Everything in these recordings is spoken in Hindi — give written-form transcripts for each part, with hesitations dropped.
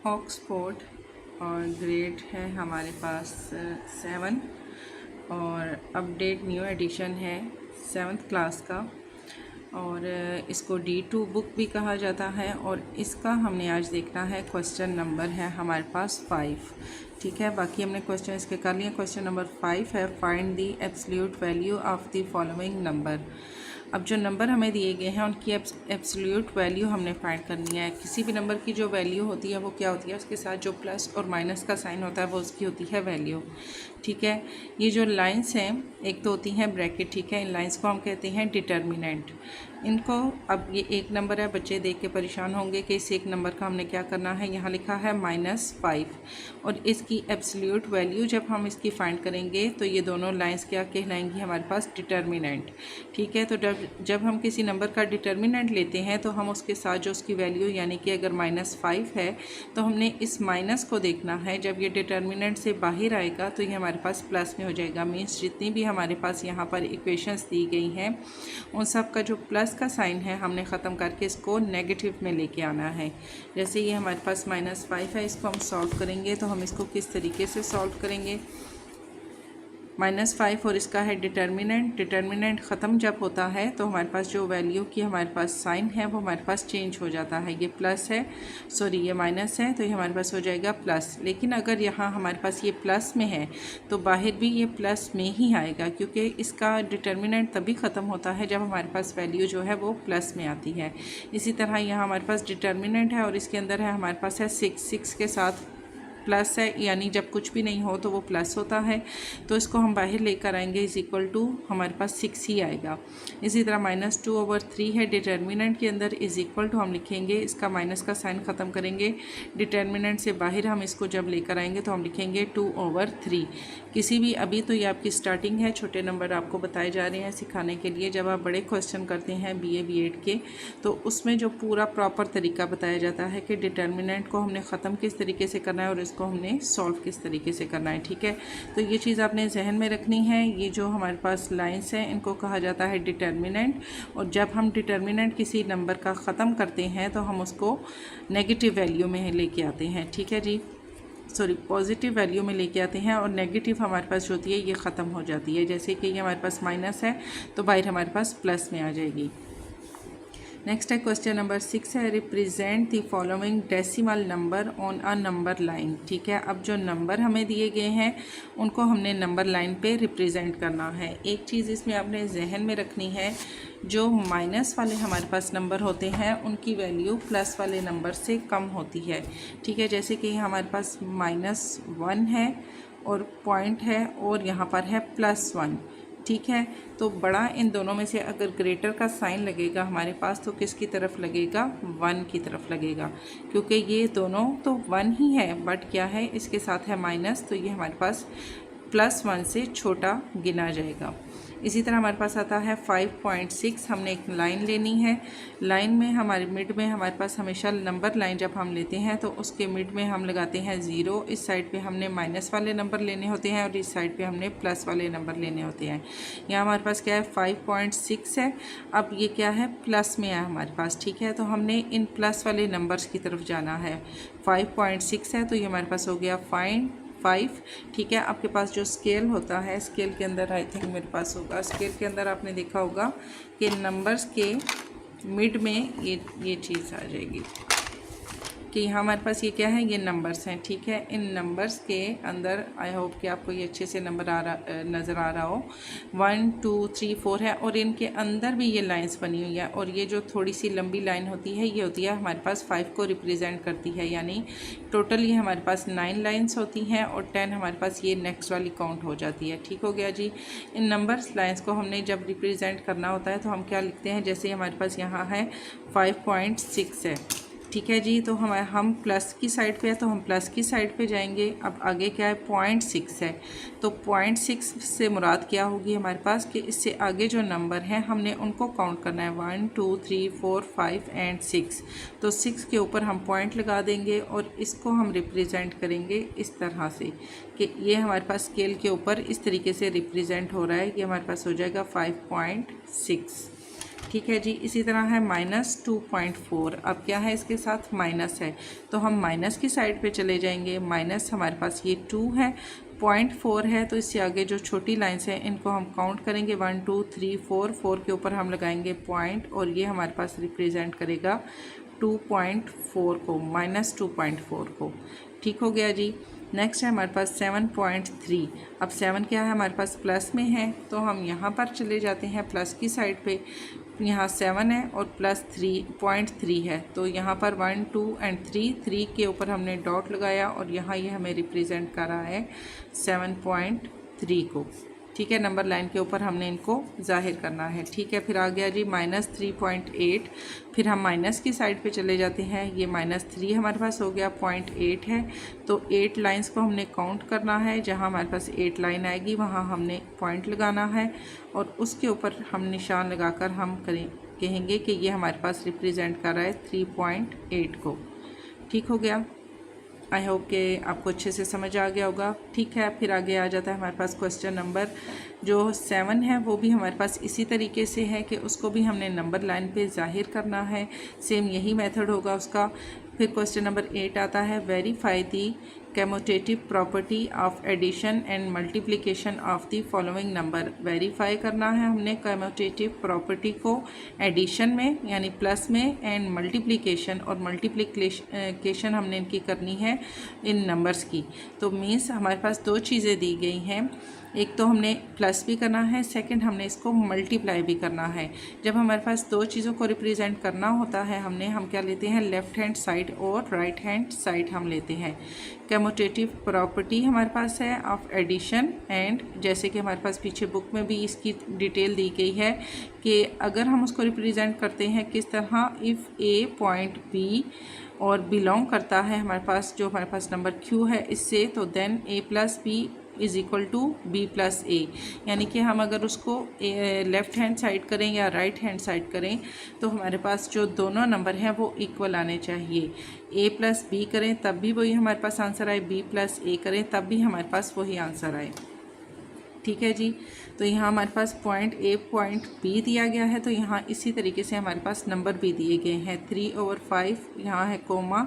ऑक्सफोर्ड और ग्रेड है हमारे पास 7 और अपडेट न्यू एडिशन है 7th क्लास का और इसको D2 बुक भी कहा जाता है। और इसका हमने आज देखना है क्वेश्चन नंबर है हमारे पास 5। ठीक है, बाकी हमने क्वेश्चन इसके कर लिए। क्वेश्चन नंबर 5 है find the absolute value of the following number. अब जो नंबर हमें दिए गए हैं उनकी एब्सोल्यूट वैल्यू हमने फाइंड करनी है। किसी भी नंबर की जो वैल्यू होती है वो क्या होती है, उसके साथ जो प्लस और माइनस का साइन होता है वो उसकी होती है वैल्यू। ठीक है, ये जो लाइंस हैं एक तो होती हैं ब्रैकेट। ठीक है, इन लाइंस को हम कहते हैं डिटर्मिनेंट। इनको अब ये एक नंबर है, बच्चे देख के परेशान होंगे कि इस एक नंबर का हमने क्या करना है। यहाँ लिखा है -5 और इसकी एब्सोल्यूट वैल्यू जब हम इसकी फाइंड करेंगे तो ये दोनों लाइंस क्या कहलाएंगी हमारे पास, डिटर्मिनेंट। ठीक है, तो जब हम किसी नंबर का डिटर्मिनेंट लेते हैं तो हम उसके साथ जो उसकी वैल्यू यानी कि अगर -5 है तो हमने इस माइनस को देखना है। जब ये डिटर्मिनेंट से बाहर आएगा तो ये हमारे पास प्लस में हो जाएगा। मीन्स जितनी भी हमारे पास यहाँ पर इक्वेशंस दी गई हैं उन सब का जो प्लस का साइन है हमने ख़त्म करके इसको नेगेटिव में लेके आना है। जैसे ये हमारे पास -5 है, इसको हम सॉल्व करेंगे तो हम इसको किस तरीके से सॉल्व करेंगे। -5 और इसका है डिटर्मिनेंट। डिटर्मिनेंट ख़त्म जब होता है तो हमारे पास जो वैल्यू की हमारे पास साइन है वो हमारे पास चेंज हो जाता है। ये प्लस है, सॉरी ये माइनस है, तो ये हमारे पास हो जाएगा प्लस। लेकिन अगर यहाँ हमारे पास ये प्लस में है तो बाहर भी ये प्लस में ही आएगा, क्योंकि इसका डिटर्मिनेंट तभी ख़त्म होता है जब हमारे पास वैल्यू जो है वो प्लस में आती है। इसी तरह यहाँ हमारे पास डिटर्मिनेंट है और इसके अंदर है हमारे पास है 6 के साथ प्लस है, यानी जब कुछ भी नहीं हो तो वो प्लस होता है। तो इसको हम बाहर लेकर आएंगे इज इक्वल टू हमारे पास 6 ही आएगा। इसी तरह -2/3 है डिटर्मिनेंट के अंदर, इज इक्वल टू हम लिखेंगे, इसका माइनस का साइन ख़त्म करेंगे। डिटर्मिनेंट से बाहर हम इसको जब लेकर आएंगे तो हम लिखेंगे 2/3। किसी भी, अभी तो ये आपकी स्टार्टिंग है, छोटे नंबर आपको बताए जा रहे हैं सिखाने के लिए। जब आप बड़े क्वेश्चन करते हैं BA B.Ed के तो उसमें जो पूरा प्रॉपर तरीका बताया जाता है कि डिटर्मिनेंट को हमने ख़त्म किस तरीके से करना है और इसको हमने सॉल्व किस तरीके से करना है। ठीक है, तो ये चीज़ आपने जहन में रखनी है। ये जो हमारे पास लाइंस हैं इनको कहा जाता है डिटर्मिनेंट, और जब हम डिटर्मिनेंट किसी नंबर का ख़त्म करते हैं तो हम उसको नेगेटिव वैल्यू में लेके आते हैं। ठीक है जी, सॉरी पॉजिटिव वैल्यू में लेके आते हैं और नेगेटिव हमारे पास जो होती है ये ख़त्म हो जाती है। जैसे कि ये हमारे पास माइनस है तो बाहर हमारे पास प्लस में आ जाएगी। नेक्स्ट है क्वेश्चन नंबर 6 है represent the following decimal number on a number line. ठीक है, अब जो नंबर हमें दिए गए हैं उनको हमने नंबर लाइन पे रिप्रेजेंट करना है। एक चीज़ इसमें आपने जहन में रखनी है, जो माइनस वाले हमारे पास नंबर होते हैं उनकी वैल्यू प्लस वाले नंबर से कम होती है। ठीक है, जैसे कि हमारे पास -1 है और पॉइंट है और यहाँ पर है +1। ठीक है, तो बड़ा इन दोनों में से अगर ग्रेटर का साइन लगेगा हमारे पास तो किसकी तरफ लगेगा, 1 की तरफ लगेगा, क्योंकि ये दोनों तो 1 ही है बट क्या है इसके साथ है माइनस, तो ये हमारे पास +1 से छोटा गिना जाएगा। इसी तरह हमारे पास आता है 5.6। हमने एक लाइन लेनी है। लाइन में हमारे मिड में हमारे पास हमेशा नंबर लाइन जब हम लेते हैं तो उसके मिड में हम लगाते हैं 0। इस साइड पे हमने माइनस वाले नंबर लेने होते हैं और इस साइड पे हमने प्लस वाले नंबर लेने होते हैं। यहाँ हमारे पास क्या है 5.6 है। अब ये क्या है, प्लस में है हमारे पास। ठीक है, तो हमने इन प्लस वाले नंबर्स की तरफ जाना है। 5.6 है तो ये हमारे पास हो गया 5। ठीक है, आपके पास जो स्केल होता है, स्केल के अंदर आई थिंक मेरे पास होगा, स्केल के अंदर आपने देखा होगा कि नंबर्स के मिड में ये चीज़ आ जाएगी कि यहाँ हमारे पास ये क्या है, ये नंबर्स हैं। ठीक है, इन नंबर्स के अंदर आई होप कि आपको ये अच्छे से नंबर नज़र आ रहा हो। 1 2 3 4 है और इनके अंदर भी ये लाइंस बनी हुई है और ये जो थोड़ी सी लंबी लाइन होती है ये होती है हमारे पास 5 को रिप्रेजेंट करती है। यानी टोटल ये हमारे पास 9 लाइन्स होती हैं और 10 हमारे पास ये नेक्स्ट वाली काउंट हो जाती है। ठीक हो गया जी। इन नंबर्स लाइन्स को हमने जब रिप्रेजेंट करना होता है तो हम क्या लिखते हैं, जैसे हमारे पास यहाँ है 5.6 है। ठीक है जी, तो हम प्लस की साइड पे है तो हम प्लस की साइड पे जाएंगे। अब आगे क्या है 0.6 है, तो 0.6 से मुराद क्या होगी हमारे पास कि इससे आगे जो नंबर हैं हमने उनको काउंट करना है 1 2 3 4 5 एंड 6। तो 6 के ऊपर हम पॉइंट लगा देंगे और इसको हम रिप्रेजेंट करेंगे इस तरह से कि ये हमारे पास स्केल के ऊपर इस तरीके से रिप्रेजेंट हो रहा है। ये हमारे पास हो जाएगा 5.6। ठीक है जी। इसी तरह है -2.4, अब क्या है इसके साथ माइनस है तो हम माइनस की साइड पे चले जाएंगे। माइनस हमारे पास ये 2 है, 0.4 है तो इससे आगे जो छोटी लाइन्स हैं इनको हम काउंट करेंगे 1 2 3 4, 4 के ऊपर हम लगाएंगे पॉइंट और ये हमारे पास रिप्रेजेंट करेगा 2.4 को, -2.4 को। ठीक हो गया जी। नेक्स्ट है हमारे पास 7.3। अब 7 क्या है हमारे पास प्लस में है तो हम यहाँ पर चले जाते हैं प्लस की साइड पे। यहाँ 7 है और प्लस 3.3 है तो यहाँ पर 1 2 एंड 3 के ऊपर हमने डॉट लगाया और यहाँ ये हमें रिप्रेजेंट कर रहा है 7.3 को। ठीक है, नंबर लाइन के ऊपर हमने इनको जाहिर करना है। ठीक है, फिर आ गया जी -3.8। फिर हम माइनस की साइड पे चले जाते हैं। ये -3 हमारे पास हो गया, 0.8 है तो 8 लाइंस को हमने काउंट करना है। जहां हमारे पास 8 लाइन आएगी वहां हमने पॉइंट लगाना है और उसके ऊपर हम निशान लगाकर हम कहेंगे कि ये हमारे पास रिप्रेजेंट कर रहा है 3.8 को। ठीक हो गया। आई होप कि आपको अच्छे से समझ आ गया होगा। ठीक है, फिर आगे आ जाता है हमारे पास क्वेश्चन नंबर जो 7 है वो भी हमारे पास इसी तरीके से है कि उसको भी हमने नंबर लाइन पे जाहिर करना है। सेम यही मेथड होगा उसका। फिर क्वेश्चन नंबर 8 आता है, verify the commutative property of addition and multiplication of the following number. Verify करना है हमने कम्यूटेटिव प्रॉपर्टी को एडिशन में यानी प्लस में एंड मल्टीप्लिकेशन और मल्टीप्लिकेशन हमने इनकी करनी है इन नंबर्स की। तो मीन्स हमारे पास दो चीज़ें दी गई हैं, एक तो हमने प्लस भी करना है, सेकंड हमने इसको मल्टीप्लाई भी करना है। जब हमारे पास दो चीज़ों को रिप्रेजेंट करना होता है हम क्या लेते हैं, लेफ़्ट हैंड साइड और राइट हैंड साइड हम लेते हैं। कम्यूटेटिव प्रॉपर्टी हमारे पास है ऑफ एडिशन एंड, जैसे कि हमारे पास पीछे बुक में भी इसकी डिटेल दी गई है कि अगर हम उसको रिप्रेजेंट करते हैं किस तरह, इफ़ ए पॉइंट बी और बिलोंग करता है हमारे पास जो हमारे पास नंबर क्यू है इससे, तो then A plus B is equal to B plus A. यानी कि हम अगर उसको लेफ़्ट हैंड साइड करें या राइट हैंड साइड करें तो हमारे पास जो दोनों नंबर हैं वो इक्वल आने चाहिए। ए प्लस बी करें तब भी वही हमारे पास आंसर आए, बी प्लस ए करें तब भी हमारे पास वही आंसर आए। ठीक है जी। तो यहाँ हमारे पास पॉइंट ए पॉइंट बी दिया गया है तो यहाँ इसी तरीके से हमारे पास नंबर भी दिए गए हैं 3/5, यहाँ है कोमा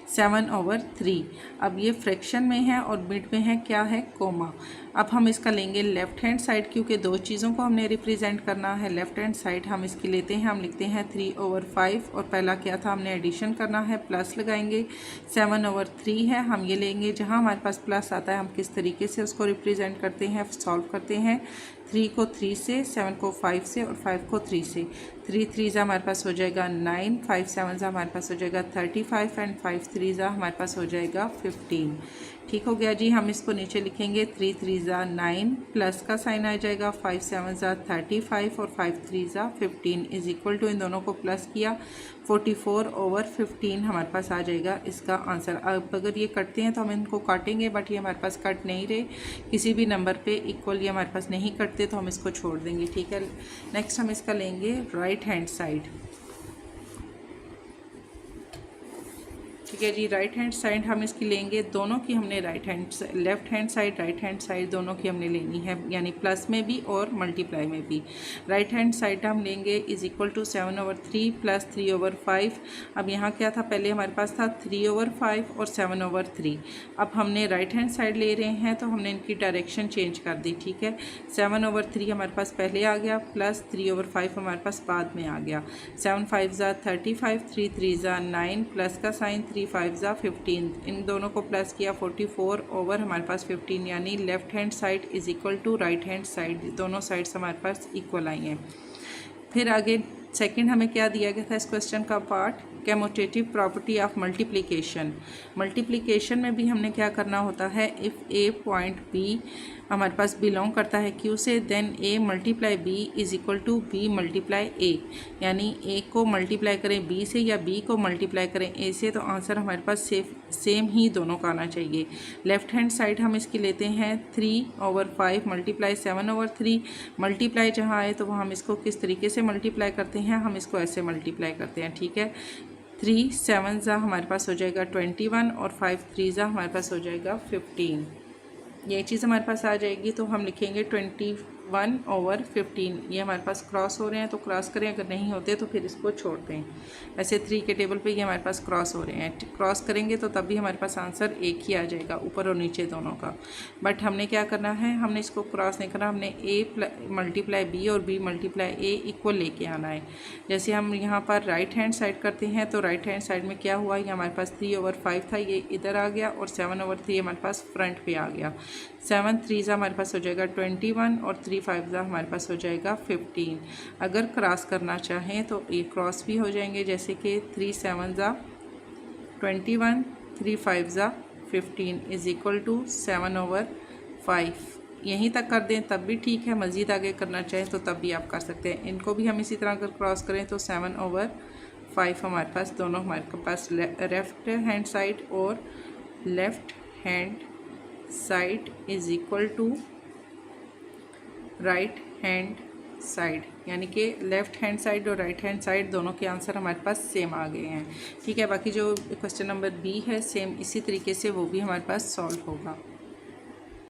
7/3। अब ये फ्रैक्शन में है और मिड में है क्या है, कोमा। अब हम इसका लेंगे लेफ़्ट हैंड साइड, क्योंकि दो चीज़ों को हमने रिप्रेजेंट करना है। लेफ़्ट हैंड साइड हम इसकी लेते हैं, हम लिखते हैं 3/5 और पहला क्या था हमने एडिशन करना है, प्लस लगाएंगे। 7/3 है, हम ये लेंगे, जहाँ हमारे पास प्लस आता है हम किस तरीके से उसको रिप्रेजेंट करते हैं, सॉल्व करते हैं। 3 को 3 से, 7 को 5 से और 5 को 3 से। 3 3 हमारे पास हो जाएगा 9, 5 7 हमारे पास हो जाएगा 35 एंड 5 3 हमारे पास हो जाएगा 15। ठीक हो गया जी। हम इसको नीचे लिखेंगे 3 3 9 प्लस का साइन आ जाएगा, 5 7 35 और 5 3 15 इज इक्वल टू, इन दोनों को प्लस किया 44/15 हमारे पास आ जाएगा इसका आंसर। अब अगर ये कटते हैं तो हम इनको काटेंगे, बट ये हमारे पास कट नहीं रहे, किसी भी नंबर पे इक्वल ये हमारे पास नहीं कटते तो हम इसको छोड़ देंगे। ठीक है, नेक्स्ट हम इसका लेंगे राइट हैंड साइड। ठीक है जी, राइट हैंड साइड हम इसकी लेंगे, दोनों की हमने left hand side right hand side दोनों की हमने लेनी है, यानी प्लस में भी और मल्टीप्लाई में भी। राइट हैंड साइड हम लेंगे इज़ इक्वल टू 7/3 प्लस 3/5। अब यहाँ क्या था, पहले हमारे पास था 3/5 और 7/3। अब हमने राइट हैंड साइड ले रहे हैं तो हमने इनकी डायरेक्शन चेंज कर दी। ठीक है, 7/3 हमारे पास पहले आ गया, प्लस 3/5 हमारे पास बाद में आ गया। 7 5 35, 3 3 9 प्लस का साइन, 3 5 15, इन दोनों को प्लस किया 44 ओवर हमारे पास 15, यानी left hand side is equal to right hand side, दोनों साइड्स हमारे पास इक्वल आई हैं। फिर आगे सेकंड हमें क्या दिया गया था इस क्वेश्चन का part, commutative property of multiplication. Multiplication में भी हमने क्या करना होता है, इफ़ ए पॉइंट बी हमारे पास बिलोंग करता है क्यू से, then A multiply B is equal to B multiply A. यानी ए को मल्टीप्लाई करें बी से या बी को मल्टीप्लाई करें ए से, तो आंसर हमारे पास सेम ही दोनों का आना चाहिए। लेफ़्ट हैंड साइड हम इसकी लेते हैं 3/5 मल्टीप्लाई 7/3। मल्टीप्लाई जहाँ आए तो वहाँ हम इसको किस तरीके से मल्टीप्लाई करते हैं, हम इसको ऐसे मल्टीप्लाई करते हैं। ठीक है, 3 7 हमारे पास हो जाएगा 21 और 5 3 हमारे पास हो जाएगा 15। ये चीज़ हमारे पास आ जाएगी तो हम लिखेंगे 21 1/15 ये हमारे पास क्रॉस हो रहे हैं तो क्रॉस करें, अगर नहीं होते तो फिर इसको छोड़ दें। ऐसे 3 के टेबल पे ये हमारे पास क्रॉस हो रहे हैं, क्रॉस करेंगे तो तब भी हमारे पास आंसर एक ही आ जाएगा, ऊपर और नीचे दोनों का। बट हमने क्या करना है, हमने इसको क्रॉस नहीं करना, हमने a मल्टीप्लाई b और b मल्टीप्लाई a इक्वल लेके आना है। जैसे हम यहाँ पर राइट हैंड साइड करते हैं तो राइट हैंड साइड में क्या हुआ, ये हमारे पास 3/5 था, ये इधर आ गया और 7/3 हमारे पास फ्रंट पे आ गया। 7 3 हमारे पास हो जाएगा 21 और 3 5 हमारे पास हो जाएगा 15। अगर क्रॉस करना चाहें तो ये क्रॉस भी हो जाएंगे, जैसे कि 3 7 21 3 5 15 इज इक्वल टू 7/5। यहीं तक कर दें तब भी ठीक है, मज़ीद आगे करना चाहें तो तब भी आप कर सकते हैं। इनको भी हम इसी तरह अगर क्रॉस करें तो 7/5 हमारे पास दोनों हमारे पास लेफ्ट हैंड साइड और left hand side is equal to right hand side, यानी कि लेफ़्ट हैंड साइड और राइट हैंड साइड दोनों के आंसर हमारे पास सेम आ गए हैं। ठीक है, बाकी जो क्वेश्चन नंबर बी है सेम इसी तरीके से वो भी हमारे पास सॉल्व होगा।